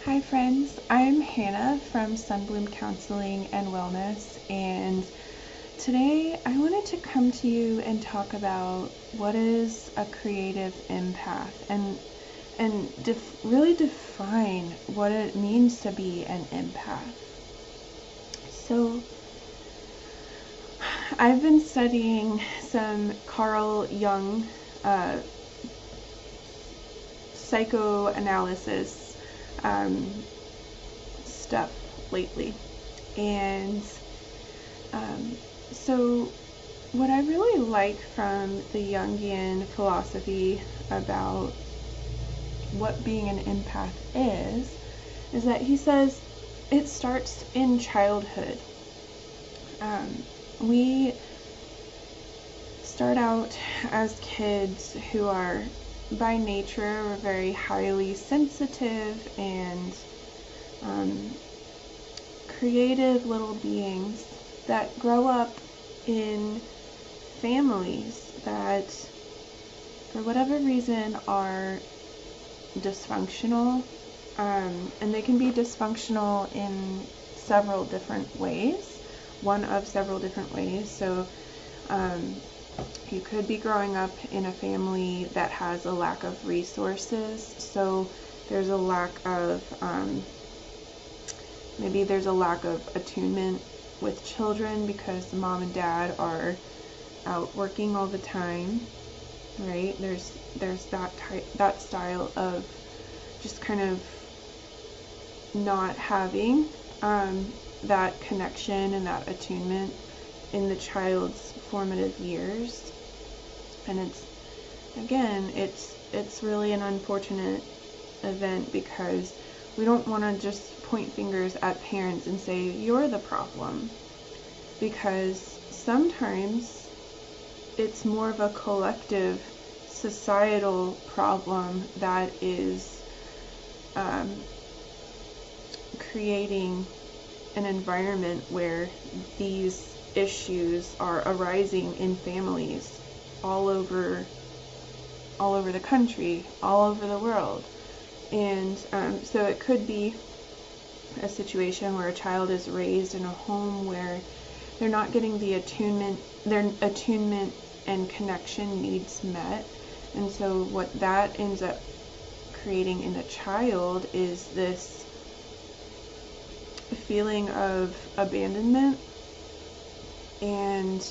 Hi friends, I'm Hannah from Sunbloom Counseling and Wellness, and today I wanted to come to you and talk about what is a creative empath and really define what it means to be an empath. So I've been studying some Carl Jung psychoanalysis stuff lately, and so what I really like from the Jungian philosophy about what being an empath is that he says it starts in childhood. We start out as kids who are by nature we're very highly sensitive and creative little beings that grow up in families that for whatever reason are dysfunctional, and they can be dysfunctional in several different ways, one of several different ways. So you could be growing up in a family that has a lack of resources, so there's a lack of, maybe there's a lack of attunement with children because the mom and dad are out working all the time, right? There's that style of just kind of not having that connection and that attunement in the child's formative years. And it's really an unfortunate event because we don't want to just point fingers at parents and say you're the problem, because sometimes it's more of a collective societal problem that is creating an environment where these issues are arising in families all over the country, all over the world. And so it could be a situation where a child is raised in a home where they're not getting the attunement, their attunement and connection needs met. And so what that ends up creating in the child is this feeling of abandonment and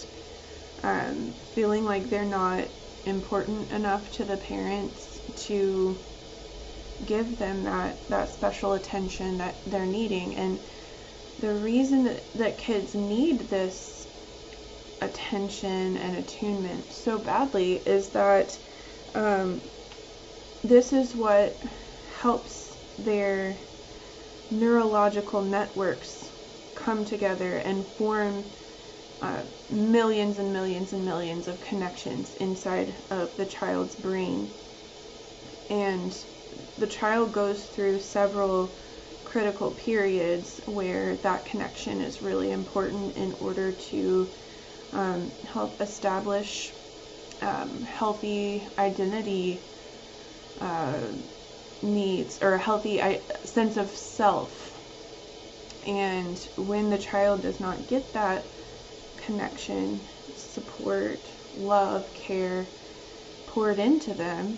feeling like they're not important enough to the parents to give them that special attention that they're needing. And the reason that kids need this attention and attunement so badly is that this is what helps their neurological networks come together and form millions and millions and millions of connections inside of the child's brain. And the child goes through several critical periods where that connection is really important in order to help establish healthy identity needs, or a healthy sense of self. And when the child does not get that connection, support, love, care poured into them,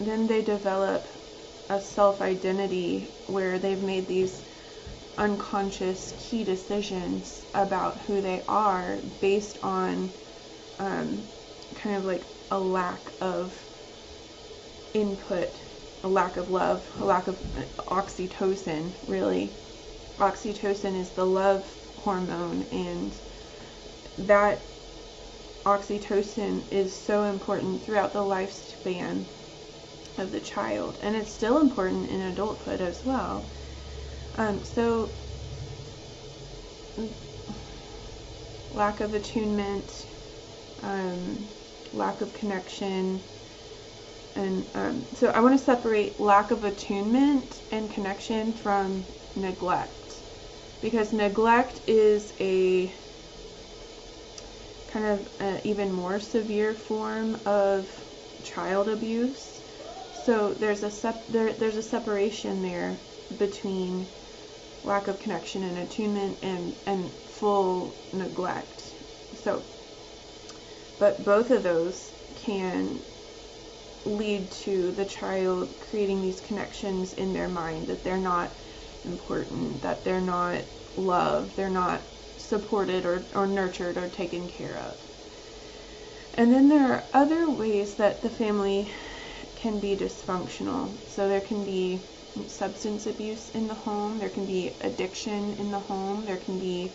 then they develop a self-identity where they've made these unconscious key decisions about who they are based on kind of like a lack of input, a lack of love, a lack of oxytocin, really. Oxytocin is the love hormone, and that oxytocin is so important throughout the lifespan of the child, and it's still important in adulthood as well. So lack of attunement, lack of connection, and so I want to separate lack of attunement and connection from neglect, because neglect is a kind of an even more severe form of child abuse. So there's a separation there between lack of connection and attunement and full neglect. So, but both of those can lead to the child creating these connections in their mind that they're not important, that they're not loved, they're not supported or nurtured or taken care of. And then there are other ways that the family can be dysfunctional. So there can be substance abuse in the home, there can be addiction in the home, there can be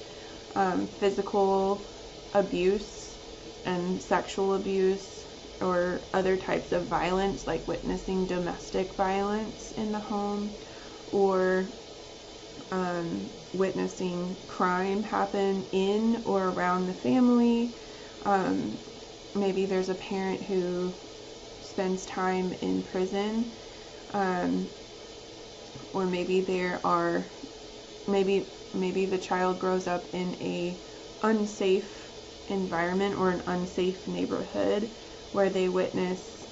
physical abuse and sexual abuse, or other types of violence, like witnessing domestic violence in the home, or witnessing crime happen in or around the family. Maybe there's a parent who spends time in prison, or maybe maybe the child grows up in a unsafe environment or an unsafe neighborhood where they witness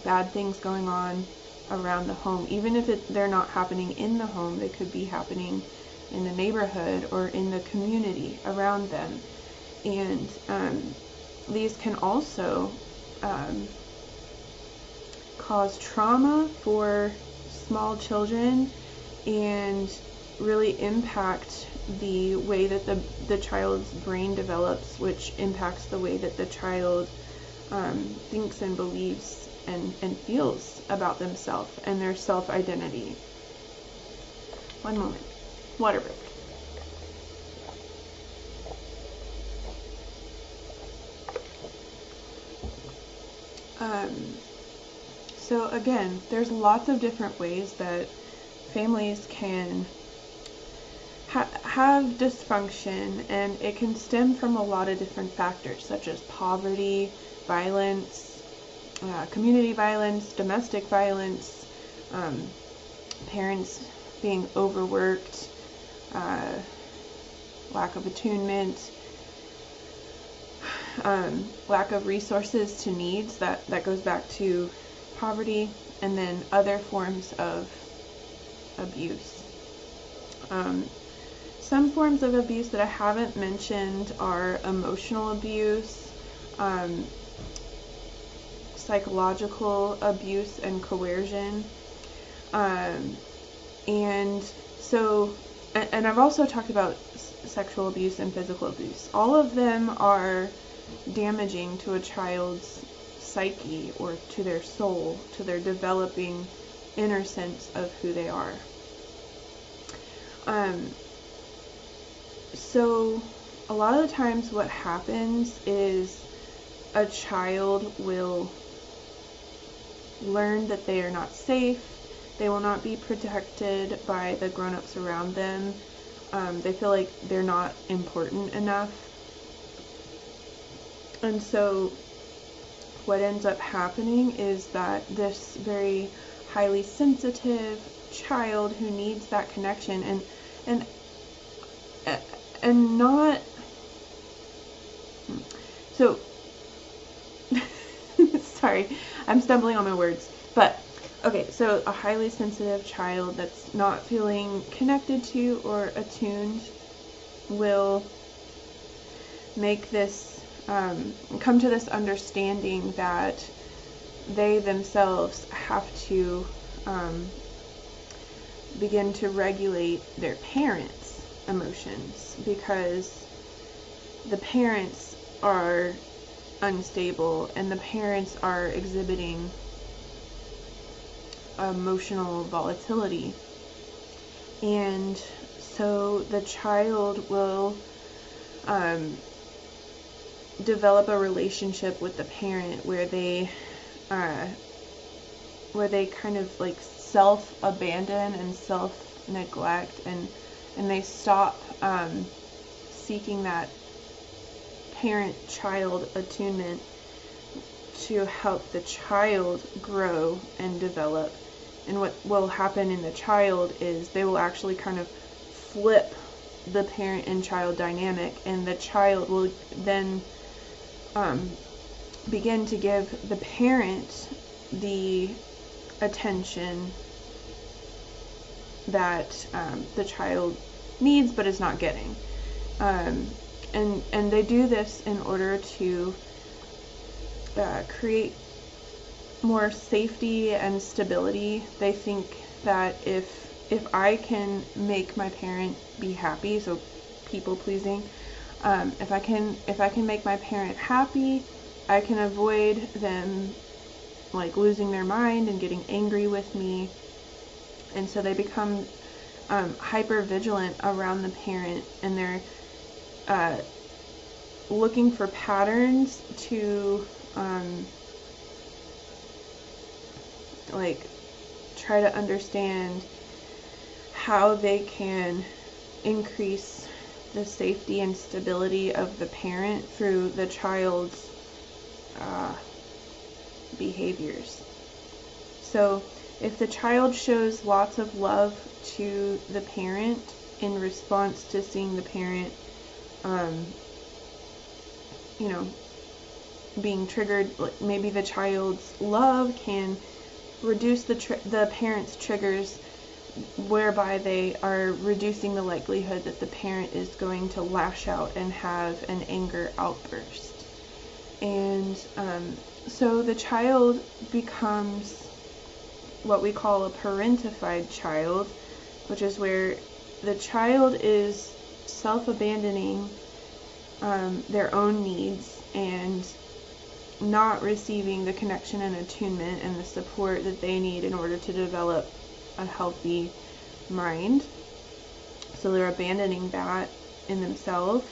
bad things going on around the home. Even if they're not happening in the home, they could be happening in the neighborhood or in the community around them. And these can also cause trauma for small children and really impact the way that the child's brain develops, which impacts the way that the child thinks and believes and feels about themselves and their self-identity. One moment. Water break. So again, there's lots of different ways that families can have dysfunction, and it can stem from a lot of different factors, such as poverty, violence, community violence, domestic violence, parents being overworked, lack of attunement, lack of resources to needs, that goes back to poverty, and then other forms of abuse. Some forms of abuse that I haven't mentioned are emotional abuse, psychological abuse and coercion, and I've also talked about sexual abuse and physical abuse. All of them are damaging to a child's psyche or to their soul, to their developing inner sense of who they are. So a lot of the times what happens is a child will learn that they are not safe, they will not be protected by the grown-ups around them, they feel like they're not important enough. And so what ends up happening is that this very highly sensitive child who needs that connection and not so sorry, I'm stumbling on my words, but okay, so a highly sensitive child that's not feeling connected to or attuned will make this come to this understanding that they themselves have to begin to regulate their parents' emotions, because the parents are unstable and the parents are exhibiting emotional volatility. And so the child will develop a relationship with the parent where they kind of like self-abandon and self-neglect, and they stop seeking that parent-child attunement to help the child grow and develop. And what will happen in the child is they will actually kind of flip the parent and child dynamic, and the child will then begin to give the parent the attention that the child needs but is not getting. And they do this in order to create more safety and stability. They think that if I can make my parent be happy, so people pleasing, if I can make my parent happy, I can avoid them like losing their mind and getting angry with me. And so they become hyper vigilant around the parent, and they're looking for patterns to like try to understand how they can increase the safety and stability of the parent through the child's behaviors. So if the child shows lots of love to the parent in response to seeing the parent being triggered, maybe the child's love can reduce the parent's triggers, whereby they are reducing the likelihood that the parent is going to lash out and have an anger outburst. And so the child becomes what we call a parentified child, which is where the child is self-abandoning their own needs and not receiving the connection and attunement and the support that they need in order to develop a healthy mind. So they're abandoning that in themselves.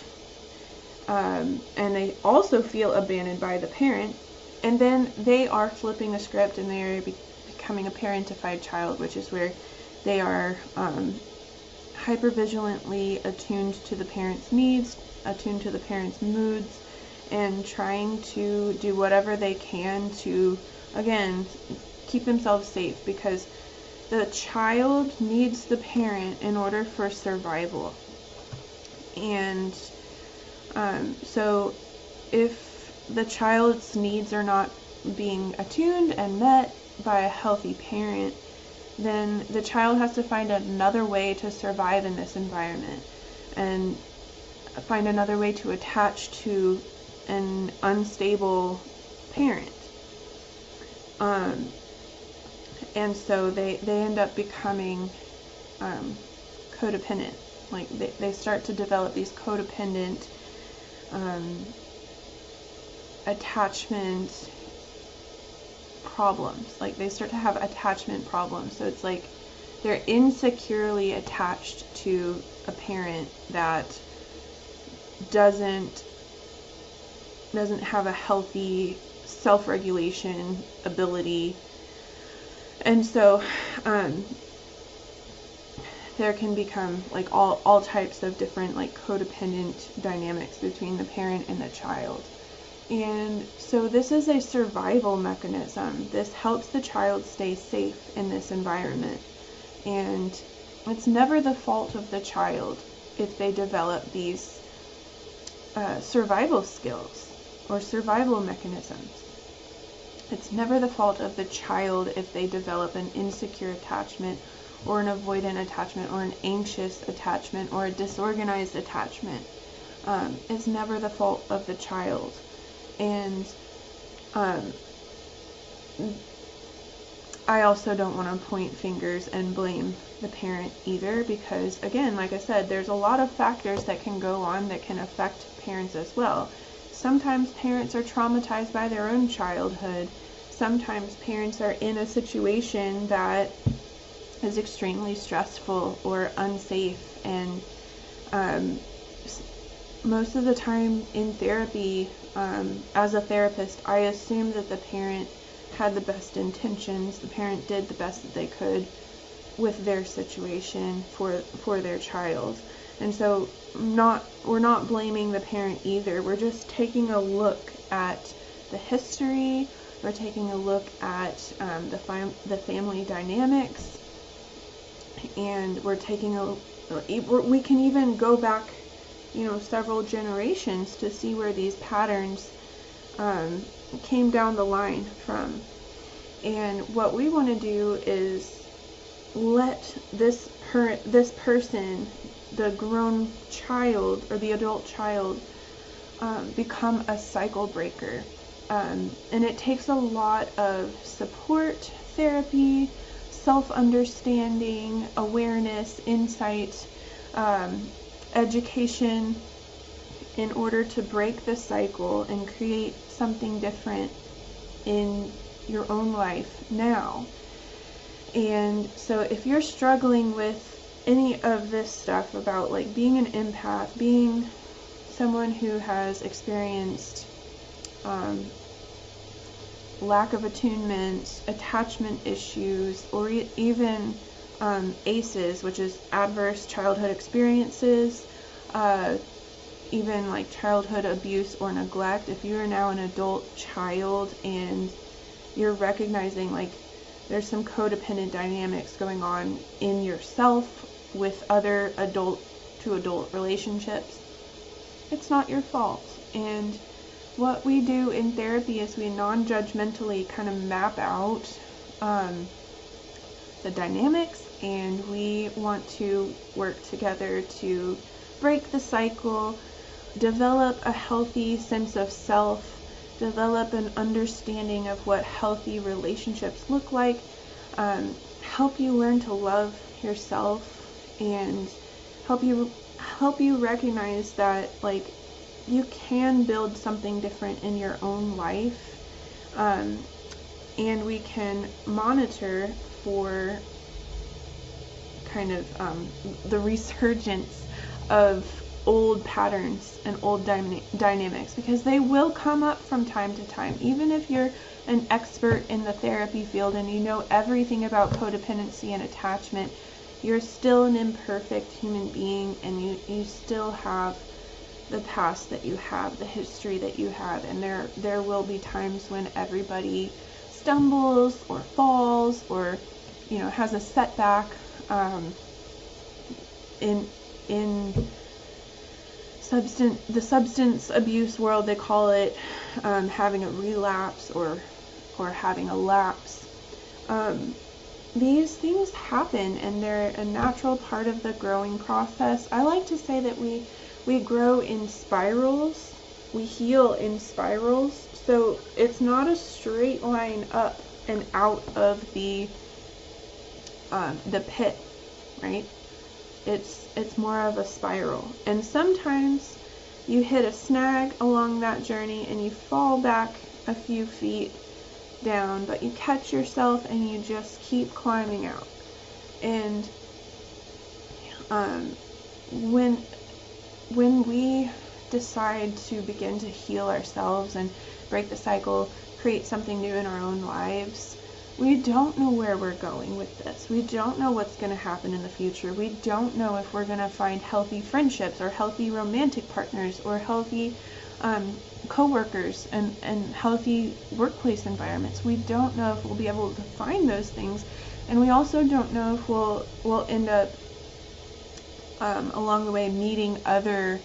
And they also feel abandoned by the parent. And then they are flipping the script, and they are becoming a parentified child, which is where they are hypervigilantly attuned to the parent's needs, attuned to the parent's moods, and trying to do whatever they can to, again, keep themselves safe, because the child needs the parent in order for survival. And so if the child's needs are not being attuned and met by a healthy parent, then the child has to find another way to survive in this environment and find another way to attach to an unstable parent. And so they end up becoming codependent. Like they start to develop these codependent attachment problems. Like they start to have attachment problems. So it's like they're insecurely attached to a parent that doesn't have a healthy self-regulation ability. And so there can become like all types of different like codependent dynamics between the parent and the child. And so this is a survival mechanism. This helps the child stay safe in this environment. And it's never the fault of the child if they develop these survival skills or survival mechanisms. It's never the fault of the child if they develop an insecure attachment or an avoidant attachment or an anxious attachment or a disorganized attachment. It's never the fault of the child. And I also don't want to point fingers and blame the parent either, because again, like I said, there's a lot of factors that can go on that can affect parents as well. Sometimes parents are traumatized by their own childhood. Sometimes parents are in a situation that is extremely stressful or unsafe. And most of the time in therapy, as a therapist, I assume that the parent had the best intentions. The parent did the best that they could with their situation for their child. And so we're not blaming the parent either. We're just taking a look at the history. We're taking a look at the family dynamics, and we're taking we can even go back, several generations to see where these patterns came down the line from. And what we want to do is let this person, the grown child or the adult child, become a cycle breaker. And it takes a lot of support, therapy, self-understanding, awareness, insight, education, in order to break the cycle and create something different in your own life now. And so if you're struggling with any of this stuff about like being an empath, being someone who has experienced lack of attunement, attachment issues, or even ACEs, which is adverse childhood experiences, even like childhood abuse or neglect. If you are now an adult child and you're recognizing like there's some codependent dynamics going on in yourself with other adult to adult relationships, it's not your fault. And what we do in therapy is we non-judgmentally kind of map out the dynamics, and we want to work together to break the cycle, develop a healthy sense of self, develop an understanding of what healthy relationships look like, help you learn to love yourself, and help you recognize that like you can build something different in your own life, and we can monitor for kind of the resurgence of old patterns and old dynamics, because they will come up from time to time. Even if you're an expert in the therapy field and you know everything about codependency and attachment, you're still an imperfect human being, and you still have the past that you have, the history that you have, and there will be times when everybody stumbles or falls or has a setback. In the substance abuse world, they call it having a relapse or having a lapse. These things happen, and they're a natural part of the growing process. I like to say that we grow in spirals, we heal in spirals, so it's not a straight line up and out of the pit, right? It's more of a spiral, and sometimes you hit a snag along that journey and you fall back a few feet down, but you catch yourself and you just keep climbing out. And when we decide to begin to heal ourselves and break the cycle, create something new in our own lives, we don't know where we're going with this. We don't know what's going to happen in the future. We don't know if we're going to find healthy friendships or healthy romantic partners or healthy co-workers and healthy workplace environments. We don't know if we'll be able to find those things, and we also don't know if we'll end up along the way meeting other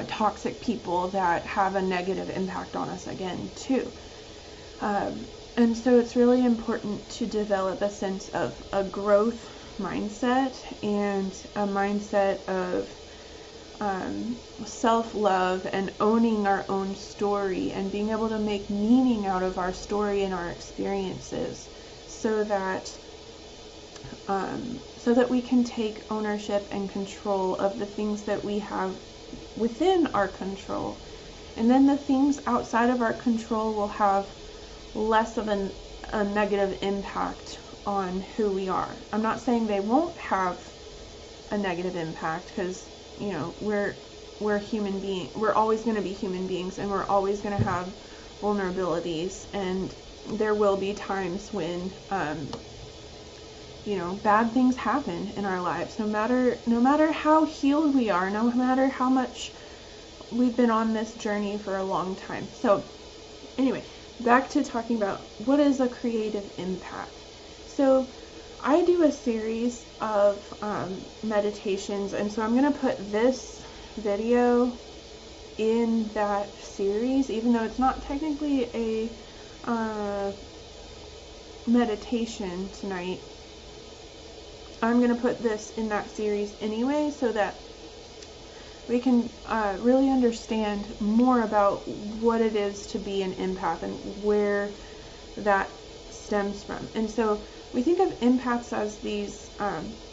toxic people that have a negative impact on us again too. And so it's really important to develop a sense of a growth mindset and a mindset of self-love and owning our own story and being able to make meaning out of our story and our experiences, so that we can take ownership and control of the things that we have within our control. And then the things outside of our control will have less of a negative impact on who we are. I'm not saying they won't have a negative impact, because we're human beings. We're always going to be human beings, and we're always going to have vulnerabilities, and there will be times when bad things happen in our lives. No matter how healed we are, no matter how much we've been on this journey for a long time. So anyway, back to talking about what is a creative empath. So I do a series of meditations, and so I'm going to put this video in that series, even though it's not technically a meditation tonight. I'm going to put this in that series anyway, so that we can really understand more about what it is to be an empath and where that stems from. And so we think of empaths as these,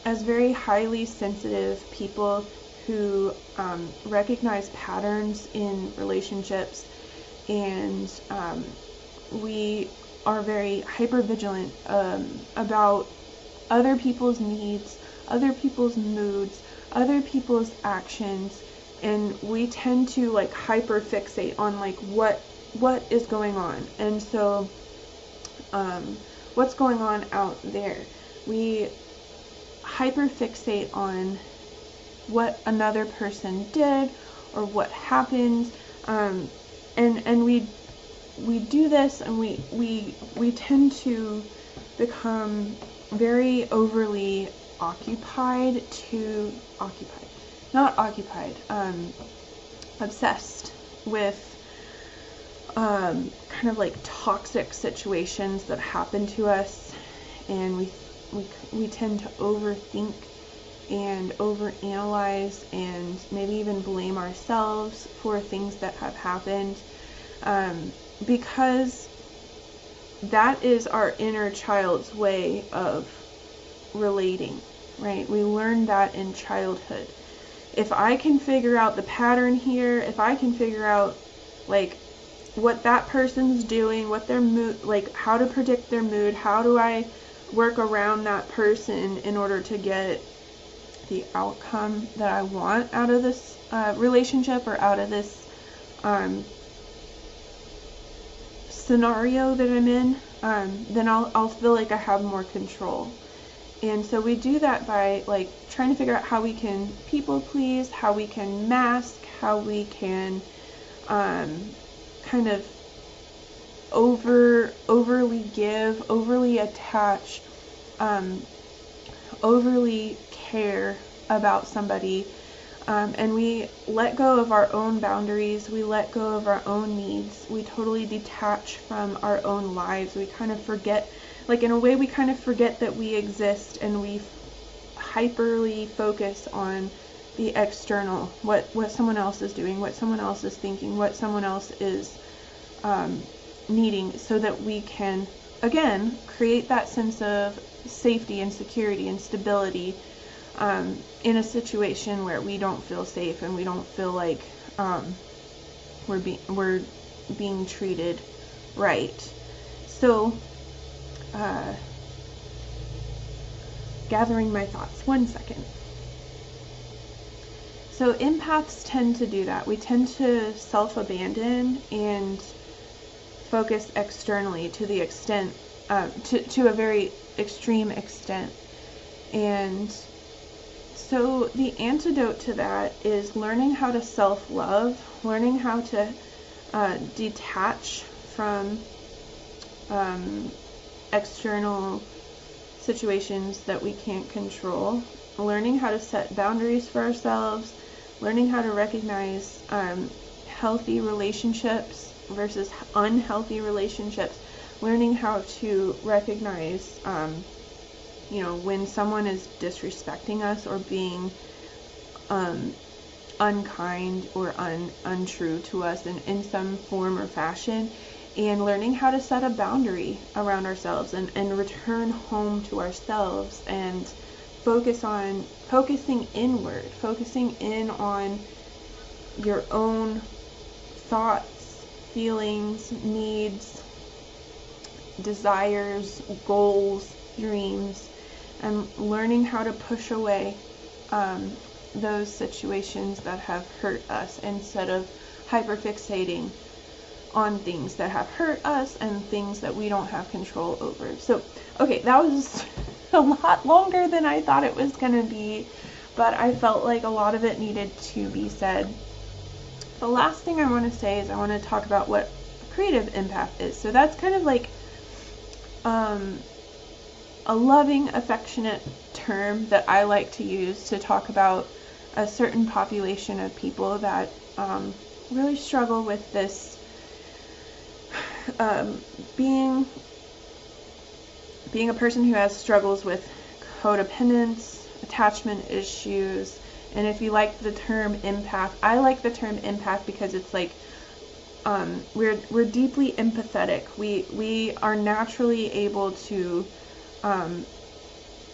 as very highly sensitive people who recognize patterns in relationships, and we are very hypervigilant about other people's needs, other people's moods, other people's actions, and we tend to like hyperfixate on like what is going on. And so what's going on out there, we hyperfixate on what another person did or what happened, and we do this, and we tend to become very overly obsessed with kind of like toxic situations that happen to us, and we tend to overthink and overanalyze and maybe even blame ourselves for things that have happened, because that is our inner child's way of relating, right? We learn that in childhood. If I can figure out the pattern here, if I can figure out like what that person's doing, what their mood, like how to predict their mood, how do I work around that person in order to get the outcome that I want out of this relationship or out of this scenario that I'm in, then I'll feel like I have more control. And so we do that by like trying to figure out how we can people please, how we can mask, how we can kind of overly give, overly attach, overly care about somebody, and we let go of our own boundaries, we let go of our own needs, we totally detach from our own lives. We kind of forget, like in a way we kind of forget that we exist, and we hyperly focus on the external, what someone else is doing, what someone else is thinking, what someone else is needing, so that we can again create that sense of safety and security and stability in a situation where we don't feel safe and we don't feel like we're being treated right. So gathering my thoughts, 1 second. So empaths tend to do that. We tend to self-abandon and focus externally to the extent, to a very extreme extent. And so the antidote to that is learning how to self-love, learning how to detach from external situations that we can't control, learning how to set boundaries for ourselves, learning how to recognize healthy relationships versus unhealthy relationships, learning how to recognize when someone is disrespecting us or being unkind or untrue to us in some form or fashion, and learning how to set a boundary around ourselves and return home to ourselves and focusing inward, focusing in on your own thoughts, feelings, needs, desires, goals, dreams, and learning how to push away those situations that have hurt us instead of hyperfixating on things that have hurt us and things that we don't have control over. So, okay, that was a lot longer than I thought it was going to be, but I felt like a lot of it needed to be said. The last thing I want to say is I want to talk about what a creative empath is. So that's kind of like a loving, affectionate term that I like to use to talk about a certain population of people that really struggle with this being being a person who has struggles with codependence, attachment issues, and if you like the term empath, I like the term empath because it's like we're deeply empathetic. We are naturally able to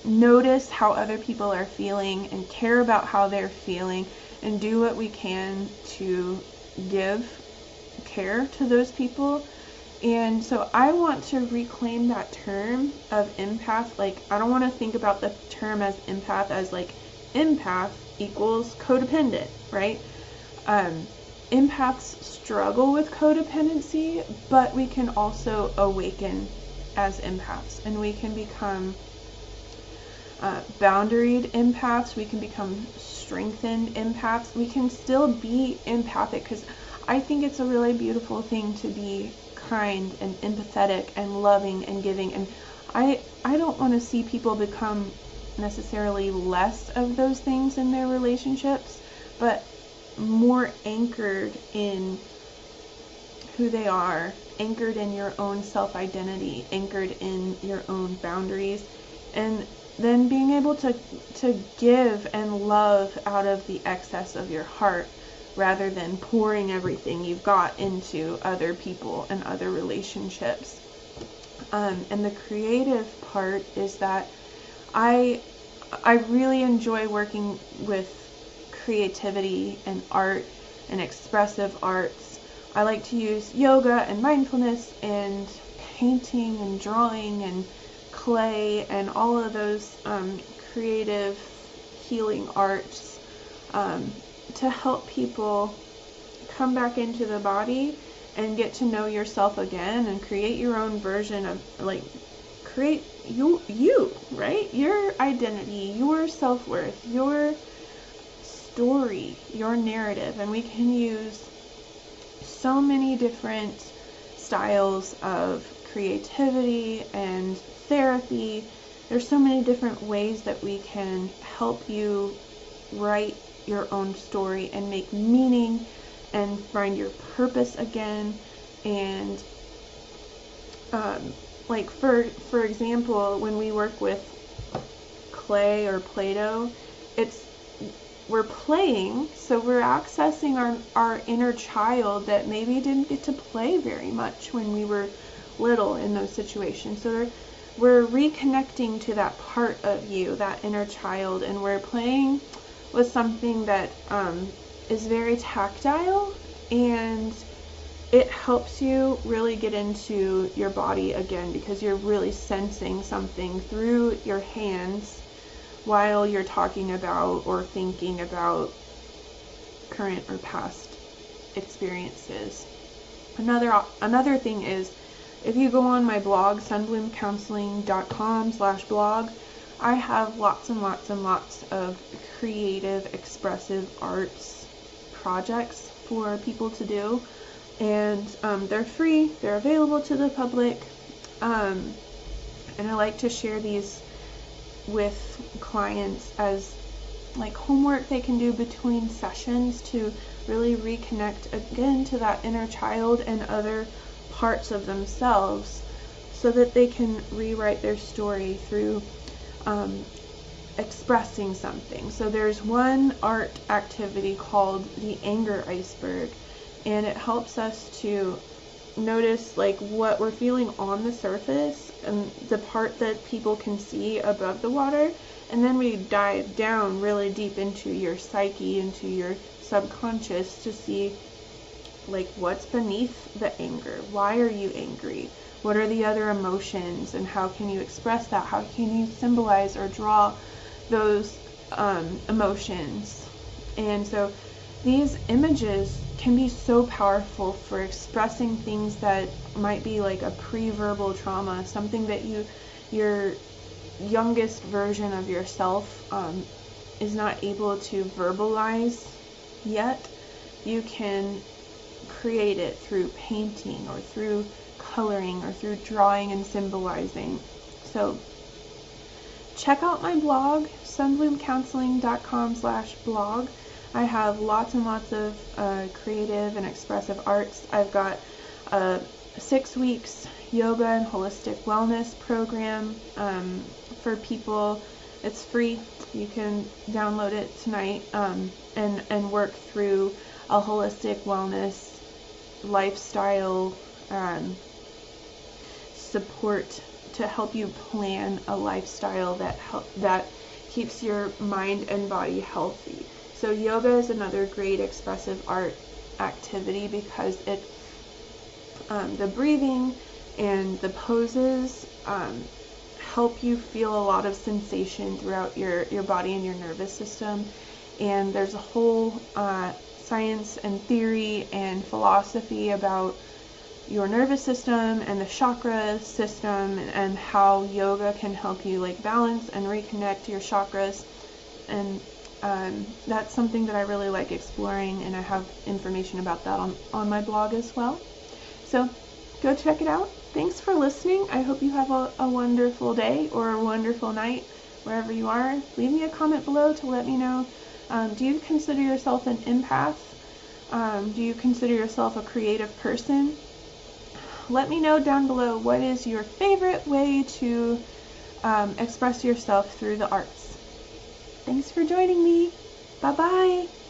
notice how other people are feeling and care about how they're feeling and do what we can to give care to those people. And so I want to reclaim that term of empath. Like, I don't want to think about the term as empath as like empath equals codependent, right? Empaths struggle with codependency, but we can also awaken as empaths, and we can become boundaried empaths. We can become strengthened empaths. We can still be empathic, because I think it's a really beautiful thing to be kind and empathetic and loving and giving, and I don't want to see people become necessarily less of those things in their relationships, but more anchored in who they are, anchored in your own self-identity, anchored in your own boundaries, and then being able to give and love out of the excess of your heart, rather than pouring everything you've got into other people and other relationships. And the creative part is that I really enjoy working with creativity and art and expressive arts. I like to use yoga and mindfulness and painting and drawing and clay and all of those creative healing arts to help people come back into the body and get to know yourself again and create your own version of, like, create you, right? Your identity, your self-worth, your story, your narrative. And we can use so many different styles of creativity and therapy. There's so many different ways that we can help you write your own story and make meaning and find your purpose again. And like for example, when we work with clay or Play-Doh, we're playing, so we're accessing our inner child that maybe didn't get to play very much when we were little in those situations. So we're reconnecting to that part of you, that inner child, and we're playing with something that is very tactile, and it helps you really get into your body again, because you're really sensing something through your hands while you're talking about or thinking about current or past experiences. Another thing is, if you go on my blog, sunbloomcounseling.com/blog, I have lots and lots and lots of creative, expressive arts projects for people to do, and they're free, they're available to the public, and I like to share these with clients as like homework they can do between sessions to really reconnect again to that inner child and other parts of themselves, so that they can rewrite their story through expressing something. So there's one art activity called the anger iceberg, and it helps us to notice like what we're feeling on the surface and the part that people can see above the water, and then we dive down really deep into your psyche, into your subconscious, to see like what's beneath the anger. Why are you angry? What are the other emotions, and how can you express that? How can you symbolize or draw those emotions? And so these images can be so powerful for expressing things that might be like a pre-verbal trauma, something that your youngest version of yourself is not able to verbalize yet. You can create it through painting or through coloring or through drawing and symbolizing. So check out my blog, sunbloomcounseling.com/blog. I have lots and lots of creative and expressive arts. I've got 6 weeks yoga and holistic wellness program for people. It's free. You can download it tonight and work through a holistic wellness lifestyle support to help you plan a lifestyle that keeps your mind and body healthy. So yoga is another great expressive art activity because it the breathing and the poses help you feel a lot of sensation throughout your body and your nervous system. And there's a whole science and theory and philosophy about your nervous system and the chakra system, and how yoga can help you like balance and reconnect your chakras. And that's something that I really like exploring, and I have information about that on my blog as well. So go check it out. Thanks for listening. I hope you have a wonderful day or a wonderful night wherever you are. Leave me a comment below to let me know. Do you consider yourself an empath? Do you consider yourself a creative person? Let me know down below, what is your favorite way to express yourself through the arts. Thanks for joining me. Bye-bye.